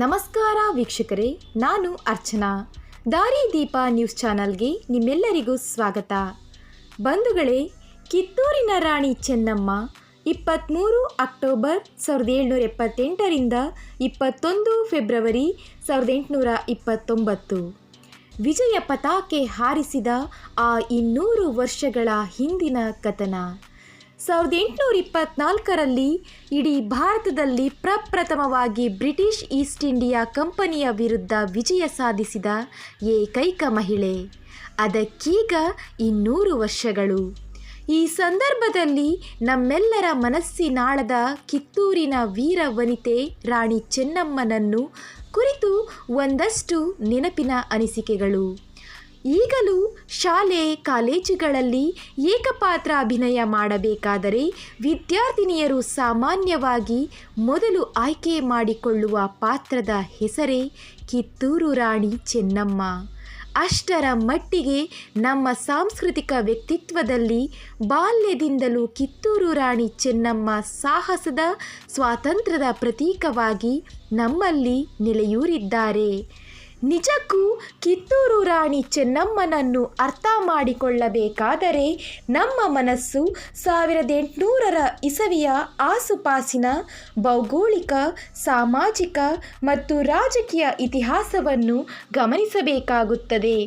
ನಮಸ್ಕಾರ ವೀಕ್ಷಕರೇ, ನಾನು ಅರ್ಚನಾ. ದಾರಿದೀಪ ನ್ಯೂಸ್ ಚಾನಲ್ಗೆ ನಿಮ್ಮೆಲ್ಲರಿಗೂ ಸ್ವಾಗತ. ಬಂಧುಗಳೇ, ಕಿತ್ತೂರಿನ ರಾಣಿ ಚೆನ್ನಮ್ಮ 23 ಅಕ್ಟೋಬರ್ 1778ರಿಂದ 21 ಫೆಬ್ರವರಿ 1829 ವಿಜಯ ಪತಾಕೆ ಹಾರಿಸಿದ ಆ 200 ವರ್ಷಗಳ ಹಿಂದಿನ ಕಥನ. 1824ರಲ್ಲಿ ಇಡೀ ಭಾರತದಲ್ಲಿ ಪ್ರಪ್ರಥಮವಾಗಿ ಬ್ರಿಟಿಷ್ ಈಸ್ಟ್ ಇಂಡಿಯಾ ಕಂಪನಿಯ ವಿರುದ್ಧ ವಿಜಯ ಸಾಧಿಸಿದ ಏಕೈಕ ಮಹಿಳೆ. ಅದಕ್ಕೀಗ 200 ವರ್ಷಗಳು. ಈ ಸಂದರ್ಭದಲ್ಲಿ ನಮ್ಮೆಲ್ಲರ ಮನಸ್ಸಿನಾಳದ ಕಿತ್ತೂರಿನ ವೀರ ವನಿತೆ ರಾಣಿ ಚೆನ್ನಮ್ಮನನ್ನು ಕುರಿತು ಒಂದಷ್ಟು ನೆನಪಿನ ಅನಿಸಿಕೆಗಳು. ಈಗಲೂ ಶಾಲೆ ಕಾಲೇಜುಗಳಲ್ಲಿ ಏಕಪಾತ್ರ ಅಭಿನಯ ಮಾಡಬೇಕಾದರೆ ವಿದ್ಯಾರ್ಥಿನಿಯರು ಸಾಮಾನ್ಯವಾಗಿ ಮೊದಲು ಆಯ್ಕೆ ಮಾಡಿಕೊಳ್ಳುವ ಪಾತ್ರದ ಹೆಸರೇ ಕಿತ್ತೂರು ರಾಣಿ ಚೆನ್ನಮ್ಮ. ಅಷ್ಟರ ಮಟ್ಟಿಗೆ ನಮ್ಮ ಸಾಂಸ್ಕೃತಿಕ ವ್ಯಕ್ತಿತ್ವದಲ್ಲಿ ಬಾಲ್ಯದಿಂದಲೂ ಕಿತ್ತೂರು ರಾಣಿ ಚೆನ್ನಮ್ಮ ಸಾಹಸದ ಸ್ವಾತಂತ್ರ್ಯದ ಪ್ರತೀಕವಾಗಿ ನಮ್ಮಲ್ಲಿ ನೆಲೆಯೂರಿದ್ದಾರೆ. ನಿಜಕ್ಕೂ ಕಿತ್ತೂರು ರಾಣಿ ಚೆನ್ನಮ್ಮನನ್ನು ಅರ್ಥ ಮಾಡಿಕೊಳ್ಳಬೇಕಾದರೆ ನಮ್ಮ ಮನಸ್ಸು 1800 ಇಸವಿಯ ಆಸುಪಾಸಿನ ಭೌಗೋಳಿಕ, ಸಾಮಾಜಿಕ ಮತ್ತು ರಾಜಕೀಯ ಇತಿಹಾಸವನ್ನು ಗಮನಿಸಬೇಕಾಗುತ್ತದೆ.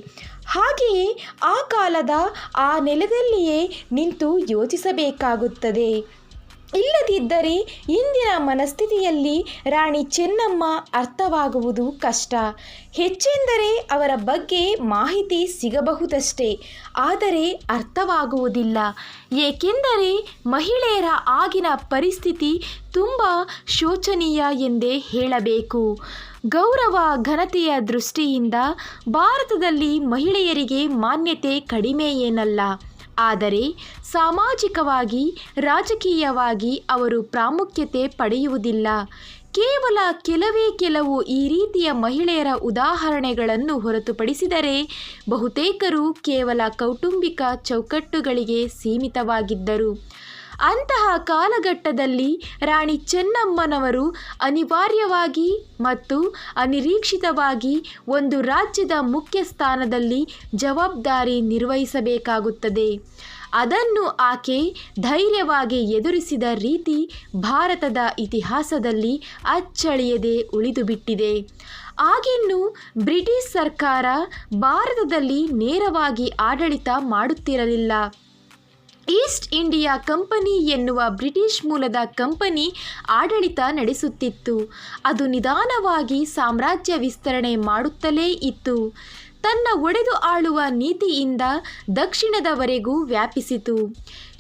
ಹಾಗೆಯೇ ಆ ಕಾಲದ ಆ ನೆಲದಲ್ಲಿಯೇ ನಿಂತು ಯೋಚಿಸಬೇಕಾಗುತ್ತದೆ. ಇಲ್ಲದಿದ್ದರೆ ಇಂದಿನ ಮನಸ್ಥಿತಿಯಲ್ಲಿ ರಾಣಿ ಚೆನ್ನಮ್ಮ ಅರ್ಥವಾಗುವುದು ಕಷ್ಟ. ಹೆಚ್ಚೆಂದರೆ ಅವರ ಬಗ್ಗೆ ಮಾಹಿತಿ ಸಿಗಬಹುದಷ್ಟೇ, ಆದರೆ ಅರ್ಥವಾಗುವುದಿಲ್ಲ. ಏಕೆಂದರೆ ಮಹಿಳೆಯರ ಆಗಿನ ಪರಿಸ್ಥಿತಿ ತುಂಬ ಶೋಚನೀಯ ಎಂದೇ ಹೇಳಬೇಕು. ಗೌರವ ಘನತೆಯ ದೃಷ್ಟಿಯಿಂದ ಭಾರತದಲ್ಲಿ ಮಹಿಳೆಯರಿಗೆ ಮಾನ್ಯತೆ ಕಡಿಮೆ ಏನಲ್ಲ. ಆದರೆ ಸಾಮಾಜಿಕವಾಗಿ, ರಾಜಕೀಯವಾಗಿ ಅವರು ಪ್ರಾಮುಖ್ಯತೆ ಪಡೆಯುವುದಿಲ್ಲ. ಕೇವಲ ಕೆಲವು ಈ ರೀತಿಯ ಮಹಿಳೆಯರ ಉದಾಹರಣೆಗಳನ್ನು ಹೊರತುಪಡಿಸಿದರೆ ಬಹುತೇಕರು ಕೇವಲ ಕೌಟುಂಬಿಕ ಚೌಕಟ್ಟುಗಳಿಗೆ ಸೀಮಿತವಾಗಿದ್ದರು. ಅಂತಹ ಕಾಲಘಟ್ಟದಲ್ಲಿ ರಾಣಿ ಚೆನ್ನಮ್ಮನವರು ಅನಿವಾರ್ಯವಾಗಿ ಮತ್ತು ಅನಿರೀಕ್ಷಿತವಾಗಿ ಒಂದು ರಾಜ್ಯದ ಮುಖ್ಯ ಸ್ಥಾನದಲ್ಲಿ ಜವಾಬ್ದಾರಿ ನಿರ್ವಹಿಸಬೇಕಾಗುತ್ತದೆ. ಅದನ್ನು ಆಕೆ ಧೈರ್ಯವಾಗಿ ಎದುರಿಸಿದ ರೀತಿ ಭಾರತದ ಇತಿಹಾಸದಲ್ಲಿ ಅಚ್ಚಳಿಯದೆ ಉಳಿದುಬಿಟ್ಟಿದೆ. ಆಗಿನ್ನೂ ಬ್ರಿಟಿಷ್ ಸರ್ಕಾರ ಭಾರತದಲ್ಲಿ ನೇರವಾಗಿ ಆಡಳಿತ ಮಾಡುತ್ತಿರಲಿಲ್ಲ. ಈಸ್ಟ್ ಇಂಡಿಯಾ ಕಂಪನಿ ಎನ್ನುವ ಬ್ರಿಟಿಷ್ ಮೂಲದ ಕಂಪನಿ ಆಡಳಿತ ನಡೆಸುತ್ತಿತ್ತು. ಅದು ನಿಧಾನವಾಗಿ ಸಾಮ್ರಾಜ್ಯ ವಿಸ್ತರಣೆ ಮಾಡುತ್ತಲೇ ಇತ್ತು. ತನ್ನ ಒಡೆದು ಆಳುವ ನೀತಿಯಿಂದ ದಕ್ಷಿಣದವರೆಗೂ ವ್ಯಾಪಿಸಿತು.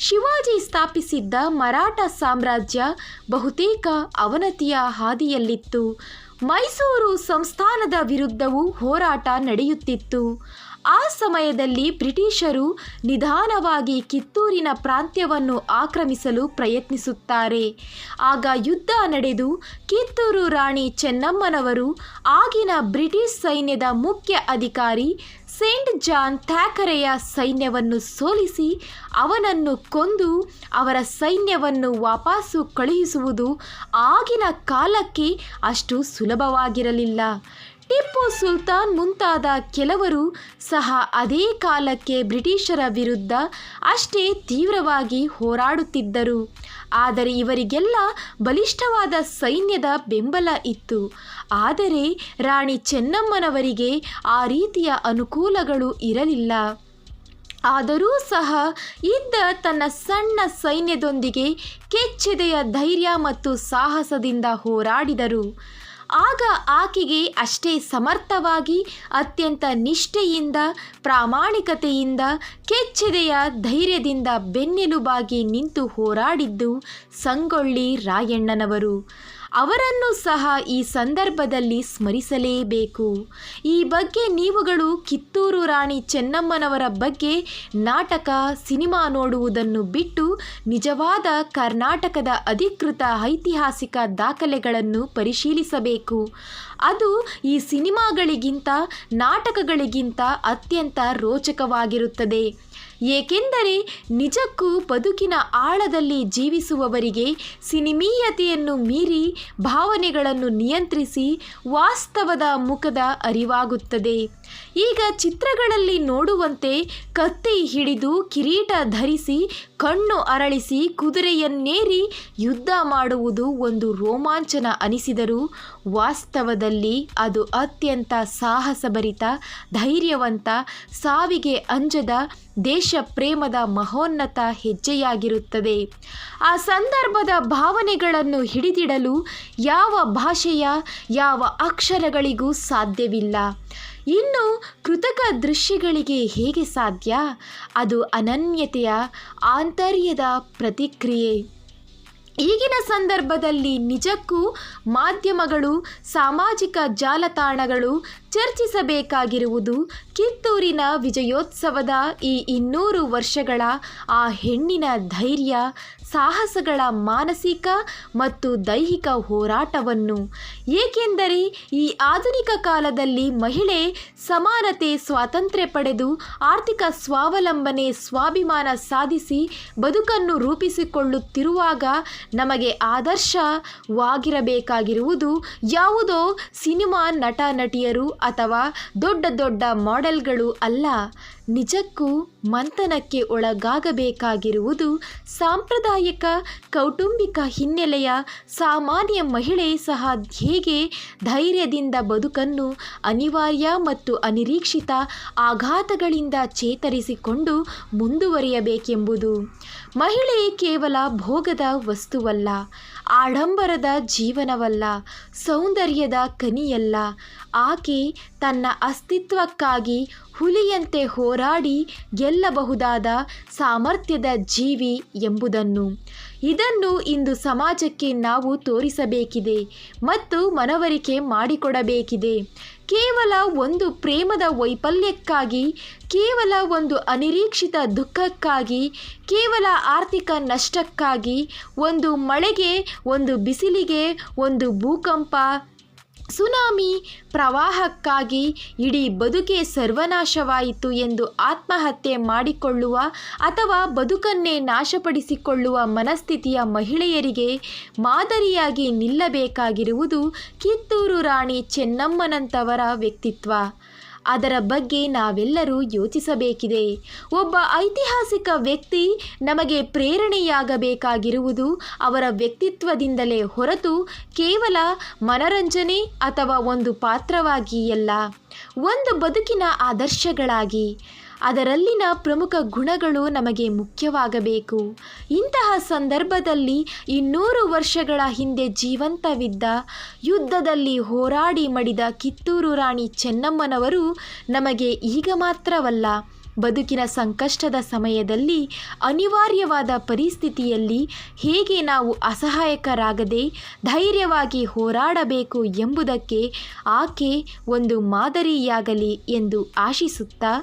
ಶಿವಾಜಿ ಸ್ಥಾಪಿಸಿದ್ದ ಮರಾಠ ಸಾಮ್ರಾಜ್ಯ ಬಹುತೇಕ ಅವನತಿಯ ಹಾದಿಯಲ್ಲಿತ್ತು. ಮೈಸೂರು ಸಂಸ್ಥಾನದ ವಿರುದ್ಧವೂ ಹೋರಾಟ ನಡೆಯುತ್ತಿತ್ತು. ಆ ಸಮಯದಲ್ಲಿ ಬ್ರಿಟಿಷರು ನಿಧಾನವಾಗಿ ಕಿತ್ತೂರಿನ ಪ್ರಾಂತ್ಯವನ್ನು ಆಕ್ರಮಿಸಲು ಪ್ರಯತ್ನಿಸುತ್ತಾರೆ. ಆಗ ಯುದ್ಧ ನಡೆದು ಕಿತ್ತೂರು ರಾಣಿ ಚೆನ್ನಮ್ಮನವರು ಆಗಿನ ಬ್ರಿಟಿಷ್ ಸೈನ್ಯದ ಮುಖ್ಯ ಅಧಿಕಾರಿ ಸೇಂಟ್ ಜಾನ್ ಥ್ಯಾಕರೆಯ ಸೈನ್ಯವನ್ನು ಸೋಲಿಸಿ ಅವನನ್ನು ಕೊಂದು ಅವರ ಸೈನ್ಯವನ್ನು ವಾಪಸ್ಸು ಕಳುಹಿಸುವುದು ಆಗಿನ ಕಾಲಕ್ಕೆ ಅಷ್ಟು ಸುಲಭವಾಗಿರಲಿಲ್ಲ. ಟಿಪ್ಪು ಸುಲ್ತಾನ್ ಮುಂತಾದ ಕೆಲವರು ಸಹ ಅದೇ ಕಾಲಕ್ಕೆ ಬ್ರಿಟಿಷರ ವಿರುದ್ಧ ಅಷ್ಟೇ ತೀವ್ರವಾಗಿ ಹೋರಾಡುತ್ತಿದ್ದರು. ಆದರೆ ಇವರಿಗೆಲ್ಲ ಬಲಿಷ್ಠವಾದ ಸೈನ್ಯದ ಬೆಂಬಲ ಇತ್ತು. ಆದರೆ ರಾಣಿ ಚೆನ್ನಮ್ಮನವರಿಗೆ ಆ ರೀತಿಯ ಅನುಕೂಲಗಳು ಇರಲಿಲ್ಲ. ಆದರೂ ಸಹ ಇದ್ದ ತನ್ನ ಸಣ್ಣ ಸೈನ್ಯದೊಂದಿಗೆ ಕೆಚ್ಚೆದೆಯ ಧೈರ್ಯ ಮತ್ತು ಸಾಹಸದಿಂದ ಹೋರಾಡಿದರು. ಆಗ ಆಕೆಗೆ ಅಷ್ಟೇ ಸಮರ್ಥವಾಗಿ, ಅತ್ಯಂತ ನಿಷ್ಠೆಯಿಂದ, ಪ್ರಾಮಾಣಿಕತೆಯಿಂದ, ಕೆಚ್ಚೆದೆಯ ಧೈರ್ಯದಿಂದ ಬೆನ್ನೆಲುಬಾಗಿ ನಿಂತು ಹೋರಾಡಿದ್ದು ಸಂಗೊಳ್ಳಿ ರಾಯಣ್ಣನವರು. ಅವರನ್ನು ಸಹ ಈ ಸಂದರ್ಭದಲ್ಲಿ ಸ್ಮರಿಸಲೇಬೇಕು. ಈ ಬಗ್ಗೆ ನೀವುಗಳು ಕಿತ್ತೂರು ರಾಣಿ ಚೆನ್ನಮ್ಮನವರ ಬಗ್ಗೆ ನಾಟಕ, ಸಿನಿಮಾ ನೋಡುವುದನ್ನು ಬಿಟ್ಟು ನಿಜವಾದ ಕರ್ನಾಟಕದ ಅಧಿಕೃತ ಐತಿಹಾಸಿಕ ದಾಖಲೆಗಳನ್ನು ಪರಿಶೀಲಿಸಬೇಕು. ಅದು ಈ ಸಿನಿಮಾಗಳಿಗಿಂತ, ನಾಟಕಗಳಿಗಿಂತ ಅತ್ಯಂತ ರೋಚಕವಾಗಿರುತ್ತದೆ. ಏಕೆಂದರೆ ನಿಜಕ್ಕೂ ಬದುಕಿನ ಆಳದಲ್ಲಿ ಜೀವಿಸುವವರಿಗೆ ಸಿನಿಮೀಯತೆಯನ್ನು ಮೀರಿ ಭಾವನೆಗಳನ್ನು ನಿಯಂತ್ರಿಸಿ ವಾಸ್ತವದ ಮುಖದ ಅರಿವಾಗುತ್ತದೆ. ಈಗ ಚಿತ್ರಗಳಲ್ಲಿ ನೋಡುವಂತೆ ಕತ್ತಿ ಹಿಡಿದು ಕಿರೀಟ ಧರಿಸಿ ಕಣ್ಣು ಅರಳಿಸಿ ಕುದುರೆಯನ್ನೇರಿ ಯುದ್ಧ ಮಾಡುವುದು ಒಂದು ರೋಮಾಂಚನ ಅನಿಸಿದರೂ ವಾಸ್ತವದಲ್ಲಿ ಅದು ಅತ್ಯಂತ ಸಾಹಸಭರಿತ, ಧೈರ್ಯವಂತ, ಸಾವಿಗೆ ಅಂಜದ ದೇಶ ಪ್ರೇಮದ ಮಹೋನ್ನತ ಹೆಜ್ಜೆಯಾಗಿರುತ್ತದೆ. ಆ ಸಂದರ್ಭದ ಭಾವನೆಗಳನ್ನು ಹಿಡಿದಿಡಲು ಯಾವ ಭಾಷೆಯ ಯಾವ ಅಕ್ಷರಗಳಿಗೂ ಸಾಧ್ಯವಿಲ್ಲ. ಇನ್ನು ಕೃತಕ ದೃಶ್ಯಗಳಿಗೆ ಹೇಗೆ ಸಾಧ್ಯ? ಅದು ಅನನ್ಯತೆಯ ಆಂತರ್ಯದ ಪ್ರತಿಕ್ರಿಯೆ. ಈಗಿನ ಸಂದರ್ಭದಲ್ಲಿ ನಿಜಕ್ಕೂ ಮಾಧ್ಯಮಗಳು, ಸಾಮಾಜಿಕ ಜಾಲತಾಣಗಳು ಚರ್ಚಿಸಬೇಕಾಗಿರುವುದು ಕಿತ್ತೂರಿನ ವಿಜಯೋತ್ಸವದ ಈ 200 ವರ್ಷಗಳ ಆ ಹೆಣ್ಣಿನ ಧೈರ್ಯ, ಸಾಹಸಗಳ ಮಾನಸಿಕ ಮತ್ತು ದೈಹಿಕ ಹೋರಾಟವನ್ನು. ಏಕೆಂದರೆ ಈ ಆಧುನಿಕ ಕಾಲದಲ್ಲಿ ಮಹಿಳೆ ಸಮಾನತೆ, ಸ್ವಾತಂತ್ರ್ಯ ಪಡೆದು ಆರ್ಥಿಕ ಸ್ವಾವಲಂಬನೆ, ಸ್ವಾಭಿಮಾನ ಸಾಧಿಸಿ ಬದುಕನ್ನು ರೂಪಿಸಿಕೊಳ್ಳುತ್ತಿರುವಾಗ ನಮಗೆ ಆದರ್ಶವಾಗಿರಬೇಕಾಗಿರುವುದು ಯಾವುದೋ ಸಿನಿಮಾ ನಟ ನಟಿಯರು ಅಥವಾ ದೊಡ್ಡ ದೊಡ್ಡ ಮಾಡೆಲ್ಗಳು ಅಲ್ಲ. ನಿಜಕ್ಕೂ ಮಂಥನಕ್ಕೆ ಒಳಗಾಗಬೇಕಾಗಿರುವುದು ಸಾಂಪ್ರದಾಯಿಕ ಕೌಟುಂಬಿಕ ಹಿನ್ನೆಲೆಯ ಸಾಮಾನ್ಯ ಮಹಿಳೆ ಸಹ ಹೇಗೆ ಧೈರ್ಯದಿಂದ ಬದುಕನ್ನು ಅನಿವಾರ್ಯ ಮತ್ತು ಅನಿರೀಕ್ಷಿತ ಆಘಾತಗಳಿಂದ ಚೇತರಿಸಿಕೊಂಡು ಮುಂದುವರಿಯಬೇಕೆಂಬುದು. ಮಹಿಳೆ ಕೇವಲ ಭೋಗದ ವಸ್ತುವಲ್ಲ, ಆಡಂಬರದ ಜೀವನವಲ್ಲ, ಸೌಂದರ್ಯದ ಕನಿಯಲ್ಲ. ಆಕೆ ತನ್ನ ಅಸ್ತಿತ್ವಕ್ಕಾಗಿ ಹುಲಿಯಂತೆ ಹೋರಾಡಿ ಗೆಲ್ಲಬಹುದಾದ ಸಾಮರ್ಥ್ಯದ ಜೀವಿ ಇದನ್ನು ಇಂದು ಸಮಾಜಕ್ಕೆ ನಾವು ತೋರಿಸಬೇಕಿದೆ ಮತ್ತು ಮನವರಿಕೆ ಮಾಡಿಕೊಡಬೇಕಿದೆ. ಕೇವಲ ಒಂದು ಪ್ರೇಮದ ವೈಫಲ್ಯಕ್ಕಾಗಿ, ಕೇವಲ ಒಂದು ಅನಿರೀಕ್ಷಿತ ದುಃಖಕ್ಕಾಗಿ, ಕೇವಲ ಆರ್ಥಿಕ ನಷ್ಟಕ್ಕಾಗಿ, ಒಂದು ಮಳೆಗೆ, ಒಂದು ಬಿಸಿಲಿಗೆ, ಒಂದು ಭೂಕಂಪ, ಸುನಾಮಿ, ಪ್ರವಾಹಕ್ಕಾಗಿ ಇಡೀ ಬದುಕೇ ಸರ್ವನಾಶವಾಯಿತು ಎಂದು ಆತ್ಮಹತ್ಯೆ ಮಾಡಿಕೊಳ್ಳುವ ಅಥವಾ ಬದುಕನ್ನೇ ನಾಶಪಡಿಸಿಕೊಳ್ಳುವ ಮನಸ್ಥಿತಿಯ ಮಹಿಳೆಯರಿಗೆ ಮಾದರಿಯಾಗಿ ನಿಲ್ಲಬೇಕಾಗಿರುವುದು ಕಿತ್ತೂರು ರಾಣಿ ಚೆನ್ನಮ್ಮನಂತವರ ವ್ಯಕ್ತಿತ್ವ. ಅದರ ಬಗ್ಗೆ ನಾವೆಲ್ಲರೂ ಯೋಚಿಸಬೇಕಿದೆ. ಒಬ್ಬ ಐತಿಹಾಸಿಕ ವ್ಯಕ್ತಿ ನಮಗೆ ಪ್ರೇರಣೆಯಾಗಬೇಕಾಗಿರುವುದು ಅವರ ವ್ಯಕ್ತಿತ್ವದಿಂದಲೇ ಹೊರತು ಕೇವಲ ಮನರಂಜನೆ ಅಥವಾ ಒಂದು ಪಾತ್ರವಾಗಿ ಅಲ್ಲ, ಒಂದು ಬದುಕಿನ ಆದರ್ಶಗಳಾಗಿ. ಅದರಲ್ಲಿನ ಪ್ರಮುಖ ಗುಣಗಳು ನಮಗೆ ಮುಖ್ಯವಾಗಬೇಕು. ಇಂತಹ ಸಂದರ್ಭದಲ್ಲಿ 200 ವರ್ಷಗಳ ಹಿಂದೆ ಜೀವಂತವಿದ್ದ, ಯುದ್ಧದಲ್ಲಿ ಹೋರಾಡಿ ಮಡಿದ ಕಿತ್ತೂರು ರಾಣಿ ಚೆನ್ನಮ್ಮನವರು ನಮಗೆ ಈಗ ಮಾತ್ರವಲ್ಲ, ಬದುಕಿನ ಸಂಕಷ್ಟದ ಸಮಯದಲ್ಲಿ, ಅನಿವಾರ್ಯವಾದ ಪರಿಸ್ಥಿತಿಯಲ್ಲಿ ಹೇಗೆ ನಾವು ಅಸಹಾಯಕರಾಗದೆ ಧೈರ್ಯವಾಗಿ ಹೋರಾಡಬೇಕು ಎಂಬುದಕ್ಕೆ ಆಕೆ ಒಂದು ಮಾದರಿಯಾಗಲಿ ಎಂದು ಆಶಿಸುತ್ತಾ,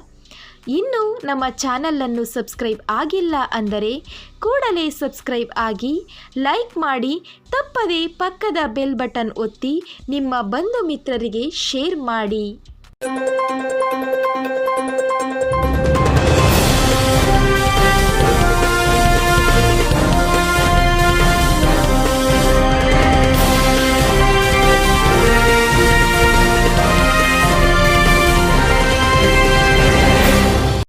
ಇನ್ನೂ ನಮ್ಮ ಚಾನಲನ್ನು ಸಬ್ಸ್ಕ್ರೈಬ್ ಆಗಿಲ್ಲ ಅಂದರೆ ಕೂಡಲೇ ಸಬ್ಸ್ಕ್ರೈಬ್ ಆಗಿ, ಲೈಕ್ ಮಾಡಿ, ತಪ್ಪದೇ ಪಕ್ಕದ ಬೆಲ್ ಬಟನ್ ಒತ್ತಿ ನಿಮ್ಮ ಬಂಧು ಮಿತ್ರರಿಗೆ ಶೇರ್ ಮಾಡಿ.